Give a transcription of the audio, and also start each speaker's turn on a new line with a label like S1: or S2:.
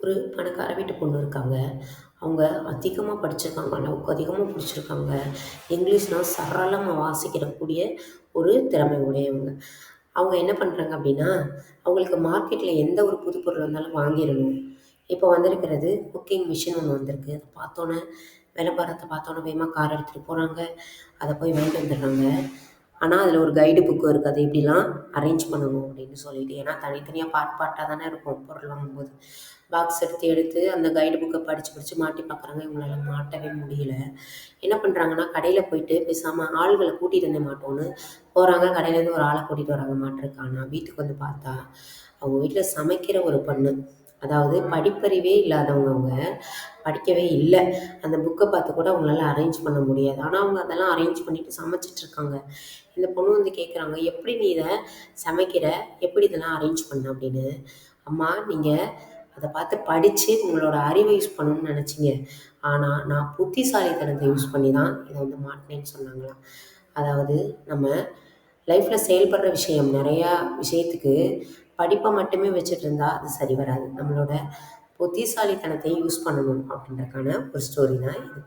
S1: ஒரு பணக்கார வீட்டு பொண்ணு இருக்காங்க. அவங்க அதிகமா படிச்சிருக்காங்க. அளவுக்கு அதிகமா படிச்சிருக்காங்க. இங்கிலீஷ்லாம் சரளமா வாசிக்கிறக்கூடிய ஒரு திறமை உடையவங்க. அவங்க என்ன பண்றாங்க அப்படின்னா, அவங்களுக்கு மார்க்கெட்ல எந்த ஒரு புது பொருள் வந்தாலும் வாங்கிரணும். இப்போ வந்திருக்கிறது குக்கிங் மிஷின் ஒண்ணு வந்திருக்கு. அத பார்த்தோன்னே விளம்பரத்த பார்த்தோன்னே வேகமா கார் எடுத்துட்டு போறாங்க. அத போய் வாங்கிட்டு வந்துடுறாங்க. ஆனா, அதில ஒரு கைடு புக்கும் இருக்கு. அத எப்படிலாம் அரேஞ்ச் பண்ணணும் அப்படின்னு சொல்லிட்டு. ஏன்னா, தனித்தனியா பார்ட் பார்ட்டா தானே இருக்கும் பொருள் வாங்கும்போது. பாக்ஸ் எடுத்து எடுத்து அந்த கைடு புக்க படிச்சு படிச்சு மாட்டி பார்க்குறாங்க. இவங்களால மாட்டவே முடியல. என்ன பண்றாங்கன்னா, கடையில போயிட்டு பேசாம ஆள்கள கூட்டிட்டு வந்து மாட்டுவோன்னு போறாங்க. கடையிலேருந்து ஒரு ஆள கூட்டிட்டு வராங்க மாட்டுறக்கு. ஆனா, வீட்டுக்கு வந்து பார்த்தா, அவங்க வீட்ல சமைக்கிற ஒரு பொண்ணு. அதாவது படிப்பறிவே இல்லாதவங்க அவங்க. படிக்கவே இல்ல. அந்த புக்க பார்த்து கூட அவங்களால அரேஞ்ச் பண்ண முடியாது. ஆனா, அவங்க அதெல்லாம் அரேஞ்ச் பண்ணிட்டு சமைச்சுட்ருக்காங்க. இந்த பொண்ணு வந்து கேட்குறாங்க, "எப்படி நீ இத சமைக்கிற? எப்படி இதெல்லாம் அரேஞ்ச் பண்ண?" அப்படின்னு. "அம்மா, நீங்க அத பார்த்து படிச்சு உங்களோட அறிவ யூஸ் பண்ணணும்னு நெனச்சீங்க. ஆனா, நான் புத்திசாலித்தனத்த யூஸ் பண்ணி தான் இத வந்து மாட்டுனேன்னு" சொன்னாங்களாம். அதாவது நம்ம லைஃப்ல செயல்படுற விஷயம் நெறையா விஷயத்துக்கு படிப்ப மட்டுமே வச்சுட்டு இருந்தா அது சரி வராது. நம்மளோட புத்திசாலித்தனத்தையும் யூஸ் பண்ணணும் அப்படின்றதுக்கான ஒரு ஸ்டோரி தான் இது.